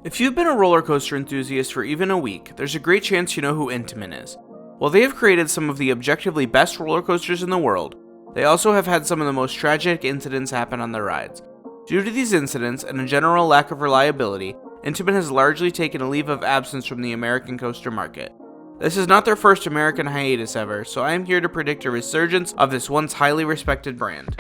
If you've been a roller coaster enthusiast for even a week, there's a great chance you know who Intamin is. While they have created some of the objectively best roller coasters in the world, they also have had some of the most tragic incidents happen on their rides. Due to these incidents and a general lack of reliability, Intamin has largely taken a leave of absence from the American coaster market. This is not their first American hiatus ever, so I am here to predict a resurgence of this once highly respected brand.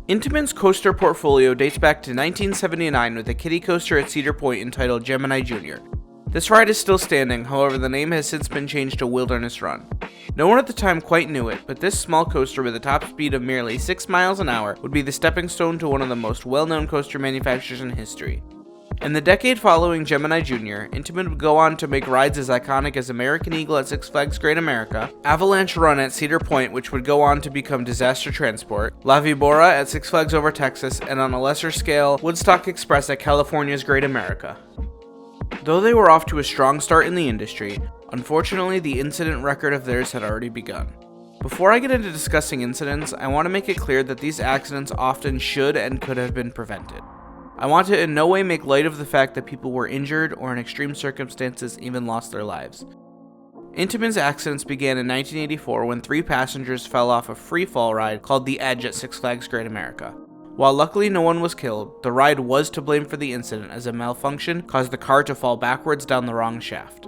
Intamin's coaster portfolio dates back to 1979 with a kiddie coaster at Cedar Point entitled Gemini Jr. This ride is still standing, however the name has since been changed to Wilderness Run. No one at the time quite knew it, but this small coaster with a top speed of merely 6 miles an hour would be the stepping stone to one of the most well-known coaster manufacturers in history. In the decade following Gemini Jr., Intamin would go on to make rides as iconic as American Eagle at Six Flags Great America, Avalanche Run at Cedar Point, which would go on to become Disaster Transport, La Vibora at Six Flags Over Texas, and on a lesser scale, Woodstock Express at California's Great America. Though they were off to a strong start in the industry, unfortunately the incident record of theirs had already begun. Before I get into discussing incidents, I want to make it clear that these accidents often should and could have been prevented. I want to in no way make light of the fact that people were injured or in extreme circumstances even lost their lives. Intamin's accidents began in 1984 when 3 passengers fell off a free fall ride called The Edge at Six Flags Great America. While luckily no one was killed, the ride was to blame for the incident as a malfunction caused the car to fall backwards down the wrong shaft.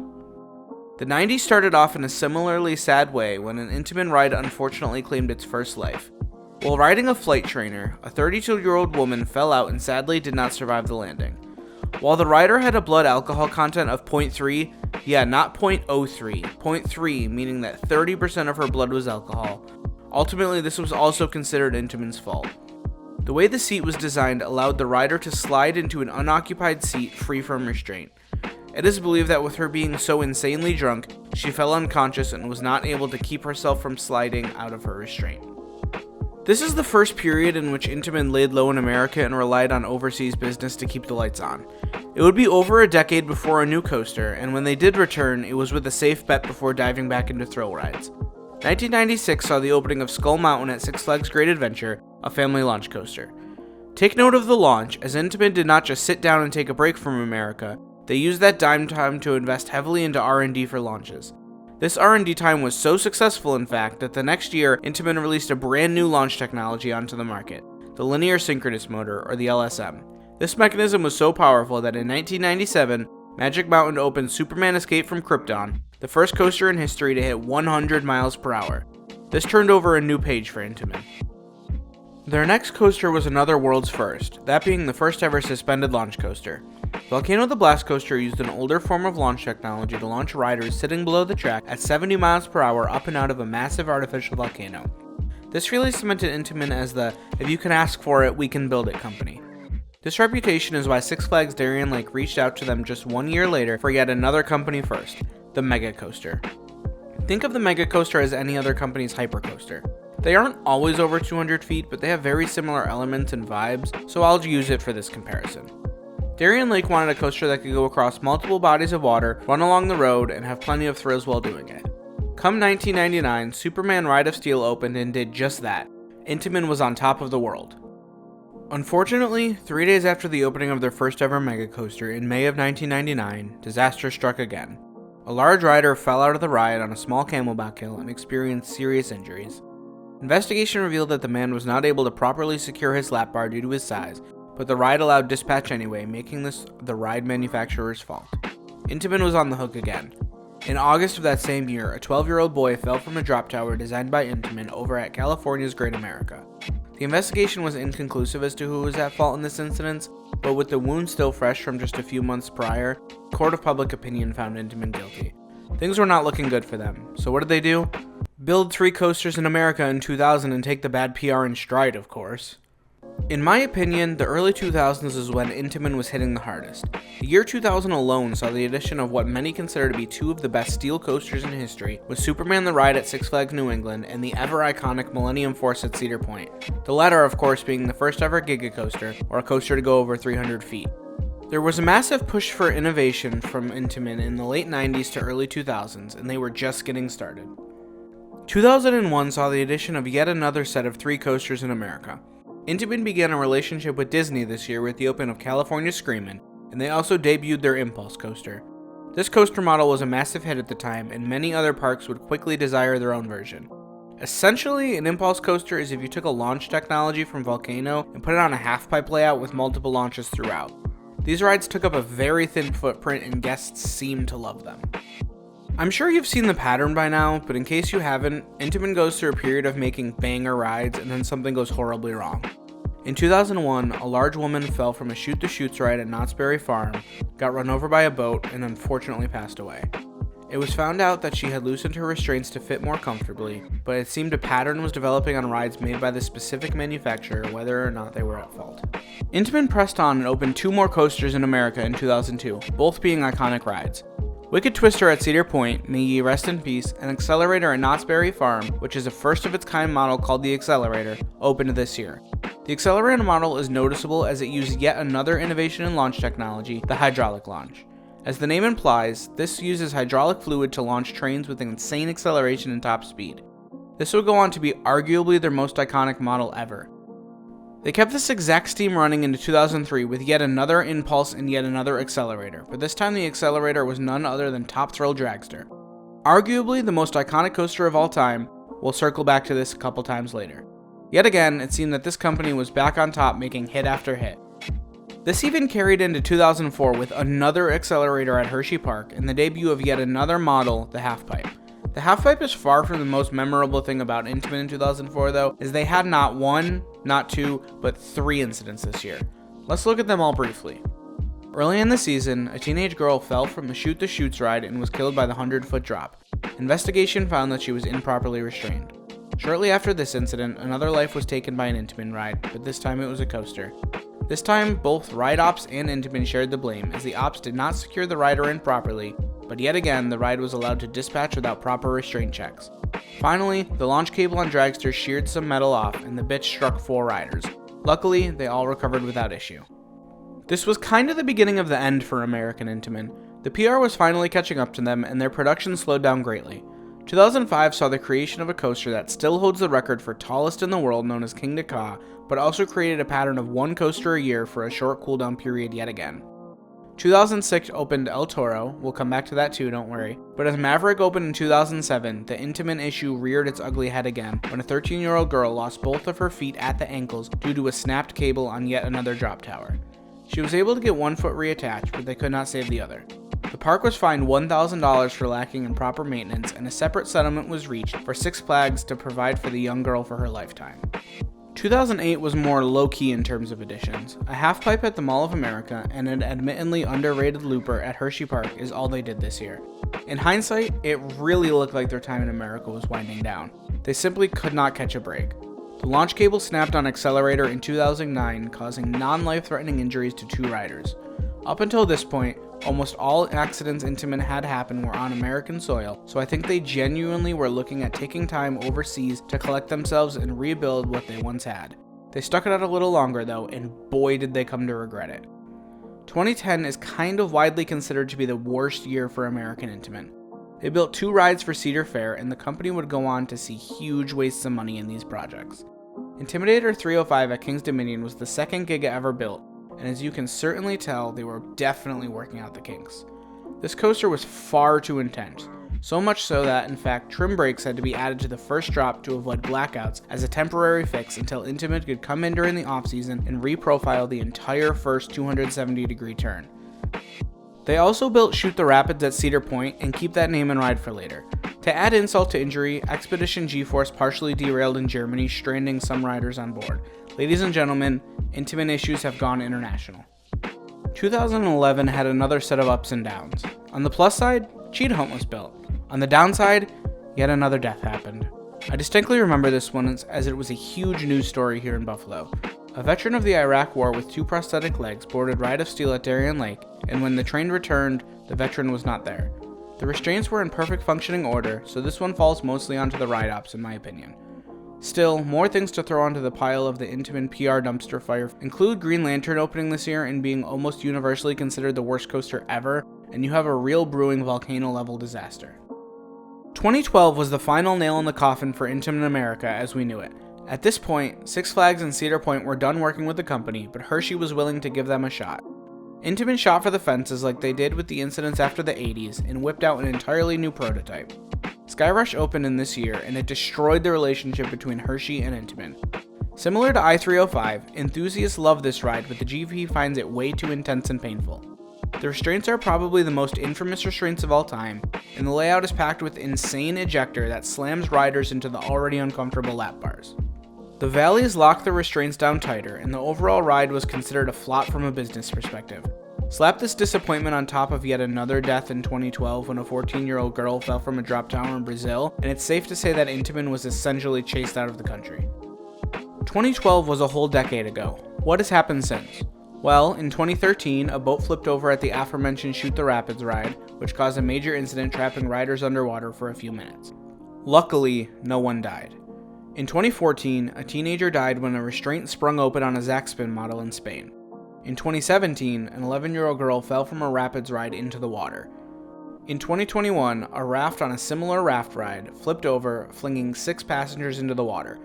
The 90s started off in a similarly sad way when an Intamin ride unfortunately claimed its first life. While riding a flight trainer, a 32-year-old woman fell out and sadly did not survive the landing. While the rider had a blood alcohol content of 0.3, not 0.03, 0.3 meaning that 30% of her blood was alcohol, ultimately this was also considered Intamin's fault. The way the seat was designed allowed the rider to slide into an unoccupied seat free from restraint. It is believed that with her being so insanely drunk, she fell unconscious and was not able to keep herself from sliding out of her restraint. This is the first period in which Intamin laid low in America and relied on overseas business to keep the lights on. It would be over a decade before a new coaster, and when they did return, it was with a safe bet before diving back into thrill rides. 1996 saw the opening of Skull Mountain at Six Flags Great Adventure, a family launch coaster. Take note of the launch, as Intamin did not just sit down and take a break from America, they used that dime time to invest heavily into R&D for launches. This R&D time was so successful, in fact, that the next year, Intamin released a brand new launch technology onto the market, the Linear Synchronous Motor, or the LSM. This mechanism was so powerful that in 1997, Magic Mountain opened Superman Escape from Krypton, the first coaster in history to hit 100 miles per hour. This turned over a new page for Intamin. Their next coaster was another world's first, that being the first ever suspended launch coaster. Volcano the Blast Coaster used an older form of launch technology to launch riders sitting below the track at 70 miles per hour up and out of a massive artificial volcano. This really cemented Intamin as the "if you can ask for it, we can build it" company. This reputation is why Six Flags Darien Lake reached out to them just 1 year later for yet another company first, the Mega Coaster. Think of the Mega Coaster as any other company's hypercoaster. They aren't always over 200 feet, but they have very similar elements and vibes, so I'll use it for this comparison. Darien Lake wanted a coaster that could go across multiple bodies of water, run along the road, and have plenty of thrills while doing it. Come 1999, Superman Ride of Steel opened and did just that. Intamin was on top of the world. Unfortunately, 3 days after the opening of their first ever mega coaster in May of 1999, disaster struck again. A large rider fell out of the ride on a small camelback hill and experienced serious injuries. Investigation revealed that the man was not able to properly secure his lap bar due to his size, but the ride allowed dispatch anyway, making this the ride manufacturer's fault. Intamin was on the hook again. In August of that same year, a 12-year-old boy fell from a drop tower designed by Intamin over at California's Great America. The investigation was inconclusive as to who was at fault in this incident, but with the wound still fresh from just a few months prior, the court of public opinion found Intamin guilty. Things were not looking good for them, so what did they do? Build 3 coasters in America in 2000 and take the bad PR in stride, of course. In my opinion, the early 2000s is when Intamin was hitting the hardest. The year 2000 alone saw the addition of what many consider to be 2 of the best steel coasters in history, with Superman the Ride at Six Flags New England and the ever-iconic Millennium Force at Cedar Point. The latter, of course, being the first ever Giga Coaster, or a coaster to go over 300 feet. There was a massive push for innovation from Intamin in the late 90s to early 2000s, and they were just getting started. 2001 saw the addition of yet another set of 3 coasters in America. Intamin began a relationship with Disney this year with the opening of California Screamin', and they also debuted their Impulse coaster. This coaster model was a massive hit at the time, and many other parks would quickly desire their own version. Essentially, an Impulse coaster is if you took a launch technology from Volcano and put it on a half-pipe layout with multiple launches throughout. These rides took up a very thin footprint and guests seemed to love them. I'm sure you've seen the pattern by now, but in case you haven't, Intamin goes through a period of making banger rides and then something goes horribly wrong. In 2001, a large woman fell from a Shoot the Chutes ride at Knott's Berry Farm, got run over by a boat, and unfortunately passed away. It was found out that she had loosened her restraints to fit more comfortably, but it seemed a pattern was developing on rides made by the specific manufacturer, whether or not they were at fault. Intamin pressed on and opened 2 more coasters in America in 2002, both being iconic rides. Wicked Twister at Cedar Point, may ye rest in peace, and Accelerator at Knott's Berry Farm, which is a first-of-its-kind model called the Accelerator, opened this year. The Accelerator model is noticeable as it used yet another innovation in launch technology, the hydraulic launch. As the name implies, this uses hydraulic fluid to launch trains with insane acceleration and top speed. This would go on to be arguably their most iconic model ever. They kept this exact scheme running into 2003 with yet another Impulse and yet another Accelerator, but this time the Accelerator was none other than Top Thrill Dragster. Arguably the most iconic coaster of all time, we'll circle back to this a couple times later. Yet again, it seemed that this company was back on top making hit after hit. This even carried into 2004 with another Accelerator at Hershey Park and the debut of yet another model, the Half-Pipe. The Half-Pipe is far from the most memorable thing about Intamin in 2004 though, as they had not 1, not 2, but 3 incidents this year. Let's look at them all briefly. Early in the season, a teenage girl fell from the Shoot the Chutes ride and was killed by the 100-foot drop. Investigation found that she was improperly restrained. Shortly after this incident, another life was taken by an Intamin ride, but this time it was a coaster. This time, both Ride Ops and Intamin shared the blame, as the Ops did not secure the rider in properly, but yet again, the ride was allowed to dispatch without proper restraint checks. Finally, the launch cable on Dragster sheared some metal off, and the bitch struck 4 riders. Luckily, they all recovered without issue. This was kind of the beginning of the end for American Intamin. The PR was finally catching up to them, and their production slowed down greatly. 2005 saw the creation of a coaster that still holds the record for tallest in the world, known as King Ka, but also created a pattern of 1 coaster a year for a short cooldown period yet again. 2006 opened El Toro, we'll come back to that too, don't worry, but as Maverick opened in 2007, the Intamin issue reared its ugly head again when a 13-year-old girl lost both of her feet at the ankles due to a snapped cable on yet another drop tower. She was able to get 1 foot reattached, but they could not save the other. The park was fined $1,000 for lacking in proper maintenance, and a separate settlement was reached for Six Flags to provide for the young girl for her lifetime. 2008 was more low-key in terms of additions. A half-pipe at the Mall of America and an admittedly underrated looper at Hershey Park is all they did this year. In hindsight, it really looked like their time in America was winding down. They simply could not catch a break. The launch cable snapped on Accelerator in 2009, causing non-life-threatening injuries to 2 riders. Up until this point, almost all accidents Intamin had happen were on American soil, so I think they genuinely were looking at taking time overseas to collect themselves and rebuild what they once had. They stuck it out a little longer though, and boy did they come to regret it. 2010 is kind of widely considered to be the worst year for American Intamin. They built 2 rides for Cedar Fair, and the company would go on to see huge wastes of money in these projects. Intimidator 305 at King's Dominion was the second Giga ever built, and as you can certainly tell, they were definitely working out the kinks. This coaster was far too intense, so much so that, in fact, trim brakes had to be added to the first drop to avoid blackouts as a temporary fix until Intamin could come in during the off-season and reprofile the entire first 270-degree turn. They also built Shoot the Rapids at Cedar Point and keep that name and ride for later. To add insult to injury, Expedition G-Force partially derailed in Germany, stranding some riders on board. Ladies and gentlemen, Intamin issues have gone international. 2011 had another set of ups and downs. On the plus side, Cheetah Hunt was built. On the downside, yet another death happened. I distinctly remember this one as it was a huge news story here in Buffalo. A veteran of the Iraq War with 2 prosthetic legs boarded Ride of Steel at Darien Lake, and when the train returned, the veteran was not there. The restraints were in perfect functioning order, so this one falls mostly onto the ride ops in my opinion. Still, more things to throw onto the pile of the Intamin PR dumpster fire include Green Lantern opening this year and being almost universally considered the worst coaster ever, and you have a real brewing volcano-level disaster. 2012 was the final nail in the coffin for Intamin America as we knew it. At this point, Six Flags and Cedar Point were done working with the company, but Hershey was willing to give them a shot. Intamin shot for the fences like they did with the incidents after the 80s and whipped out an entirely new prototype. Skyrush opened in this year and it destroyed the relationship between Hershey and Intamin. Similar to i305, enthusiasts love this ride, but the GP finds it way too intense and painful. The restraints are probably the most infamous restraints of all time, and the layout is packed with insane ejector that slams riders into the already uncomfortable lap bars. The valleys lock the restraints down tighter, and the overall ride was considered a flop from a business perspective. Slap this disappointment on top of yet another death in 2012 when a 14-year-old girl fell from a drop tower in Brazil, and it's safe to say that Intamin was essentially chased out of the country. 2012 was a whole decade ago. What has happened since? Well, in 2013, a boat flipped over at the aforementioned Shoot the Rapids ride, which caused a major incident trapping riders underwater for a few minutes. Luckily, no one died. In 2014, a teenager died when a restraint sprung open on a Zaxpin model in Spain. In 2017, an 11-year-old girl fell from a rapids ride into the water. In 2021, a raft on a similar raft ride flipped over, flinging 6 passengers into the water.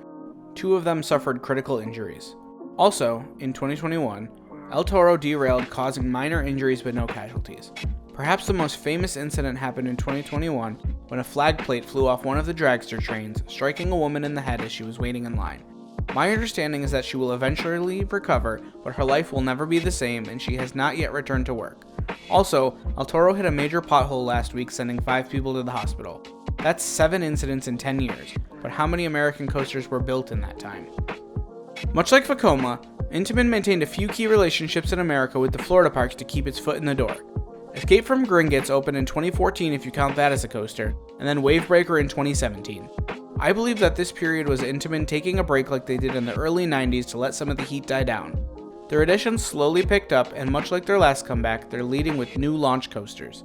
2 of them suffered critical injuries. Also, in 2021, El Toro derailed, causing minor injuries but no casualties. Perhaps the most famous incident happened in 2021 when a flag plate flew off one of the dragster trains, striking a woman in the head as she was waiting in line. My understanding is that she will eventually recover, but her life will never be the same and she has not yet returned to work. Also, El Toro hit a major pothole last week, sending 5 people to the hospital. That's 7 incidents in 10 years, but how many American coasters were built in that time? Much like Vekoma, Intamin maintained a few key relationships in America with the Florida parks to keep its foot in the door. Escape from Gringotts opened in 2014 if you count that as a coaster, and then Wavebreaker in 2017. I believe that this period was Intamin taking a break like they did in the early 90s to let some of the heat die down. Their additions slowly picked up, and much like their last comeback, they're leading with new launch coasters.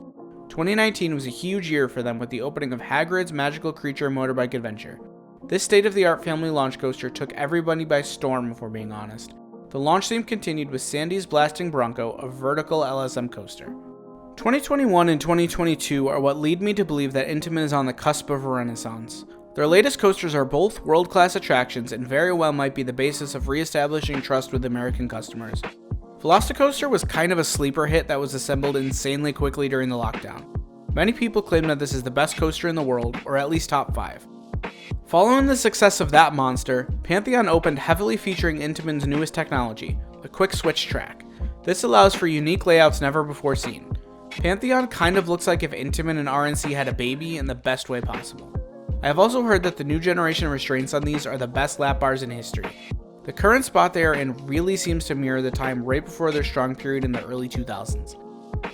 2019 was a huge year for them with the opening of Hagrid's Magical Creature Motorbike Adventure. This state-of-the-art family launch coaster took everybody by storm, if we're being honest. The launch theme continued with Sandy's Blasting Bronco, a vertical LSM coaster. 2021 and 2022 are what lead me to believe that Intamin is on the cusp of a renaissance. Their latest coasters are both world-class attractions and very well might be the basis of re-establishing trust with American customers. Velocicoaster was kind of a sleeper hit that was assembled insanely quickly during the lockdown. Many people claim that this is the best coaster in the world, or at least top 5. Following the success of that monster, Pantheon opened heavily featuring Intamin's newest technology, the Quick Switch Track. This allows for unique layouts never before seen. Pantheon kind of looks like if Intamin and RNC had a baby in the best way possible. I have also heard that the new generation restraints on these are the best lap bars in history. The current spot they are in really seems to mirror the time right before their strong period in the early 2000s.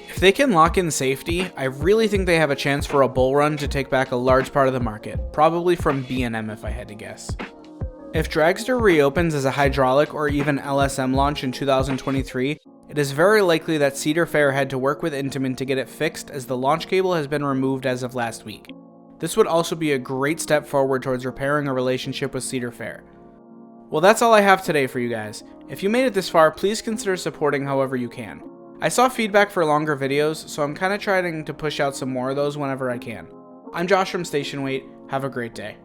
If they can lock in safety, I really think they have a chance for a bull run to take back a large part of the market, probably from B&M if I had to guess. If Dragster reopens as a hydraulic or even LSM launch in 2023, it is very likely that Cedar Fair had to work with Intamin to get it fixed, as the launch cable has been removed as of last week. This would also be a great step forward towards repairing a relationship with Cedar Fair. Well, that's all I have today for you guys. If you made it this far, please consider supporting however you can. I saw feedback for longer videos, so I'm kind of trying to push out some more of those whenever I can. I'm Josh from Station Wait. Have a great day.